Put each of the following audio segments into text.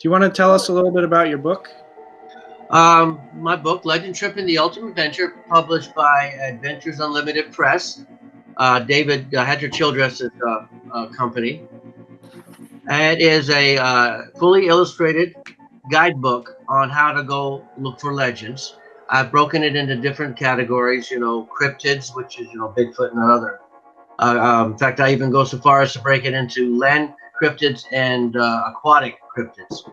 you want to tell us a little bit about your book? My book, Legend Tripping: The Ultimate Adventure, published by Adventures Unlimited Press, David Hedger Childress's company. It is a fully illustrated guidebook on how to go look for legends. I've broken it into different categories, cryptids, which is, Bigfoot and other. In fact, I even go so far as to break it into land cryptids and aquatic cryptids.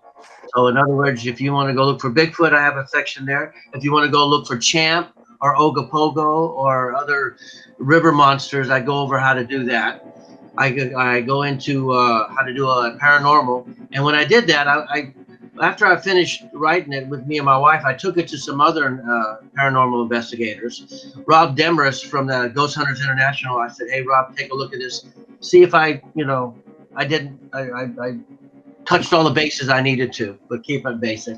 So in other words, if you want to go look for Bigfoot, I have a section there. If you want to go look for Champ or Ogopogo or other river monsters, I go over how to do that. I go into how to do a paranormal. And when I did that, I after I finished writing it with me and my wife, I took it to some other paranormal investigators. Rob Demarest from the Ghost Hunters International. I said, "Hey, Rob, take a look at this. See if I touched all the bases I needed to, but keep it basic."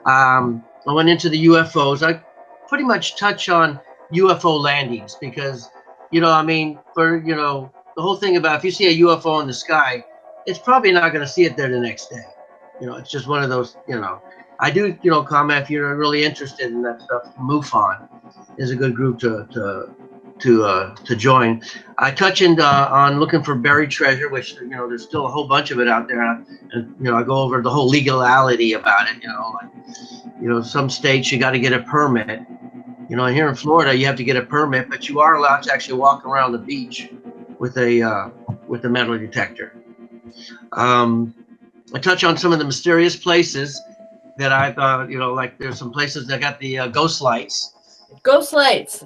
I went into the UFOs. I pretty much touch on UFO landings because, the whole thing about if you see a UFO in the sky, it's probably not going to see it there the next day. It's just one of those, I do, comment if you're really interested in that stuff. MUFON is a good group to join. I touch on looking for buried treasure, which there's still a whole bunch of it out there, and I go over the whole legality about it. Some states you got to get a permit. Here in Florida you have to get a permit, but you are allowed to actually walk around the beach with a metal detector. I touch on some of the mysterious places that I've like there's some places that got the ghost lights. Ghost lights.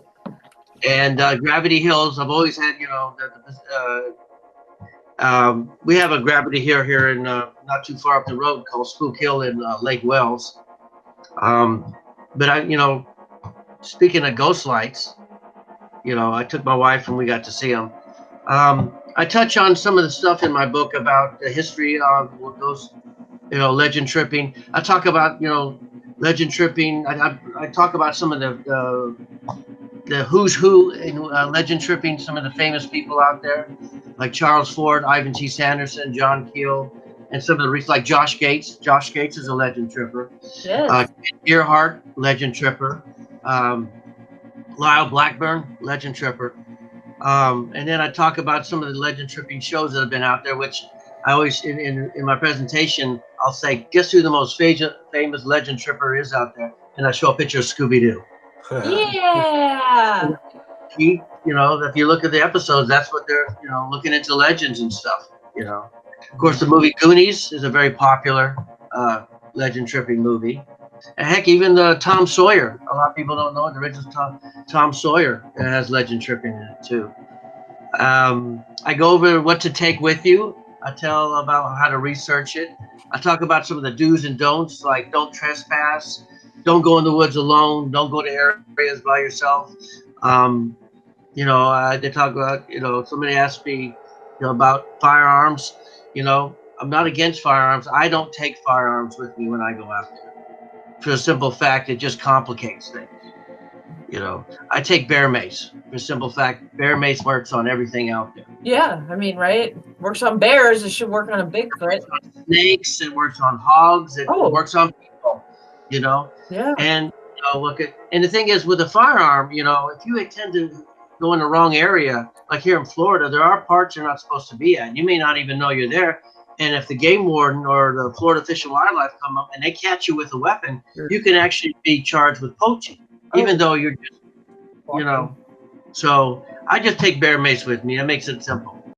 And Gravity Hills, I've always had, we have a Gravity here in not too far up the road called Spook Hill in Lake Wells. But speaking of ghost lights, I took my wife and we got to see them. I touch on some of the stuff in my book about the history of those, legend tripping. I talk about, legend tripping. I talk about some of the who's who in legend tripping, some of the famous people out there, like Charles Ford, Ivan T. Sanderson, John Keel, and some of the like Josh Gates. Josh Gates is a legend tripper. Yes. Earhart, legend tripper. Lyle Blackburn, legend tripper. And then I talk about some of the legend tripping shows that have been out there, which I always, in my presentation, I'll say, guess who the most famous legend tripper is out there? And I show a picture of Scooby-Doo. Yeah. If you look at the episodes, that's what they're, looking into legends and stuff, Of course, the movie Goonies is a very popular legend tripping movie. And heck, even Tom Sawyer. A lot of people don't know the original Tom Sawyer has legend tripping in it too. I go over what to take with you. I tell about how to research it. I talk about some of the do's and don'ts, like don't trespass, don't go in the woods alone, don't go to areas by yourself. They talk about, somebody asked me, about firearms. I'm not against firearms. I don't take firearms with me when I go out there. For the simple fact, it just complicates things. I take bear mace. For the simple fact, bear mace works on everything out there. Yeah, right? Works on bears. It should work on a Bigfoot. It works on snakes. It works on hogs. It works on people. Yeah. And and the thing is, with a firearm, if you intend to go in the wrong area, like here in Florida, there are parts you're not supposed to be at. You may not even know you're there. And if the game warden or the Florida Fish and Wildlife come up and they catch you with a weapon, you can actually be charged with poaching, even though you're just, So I just take bear mace with me. That makes it simple.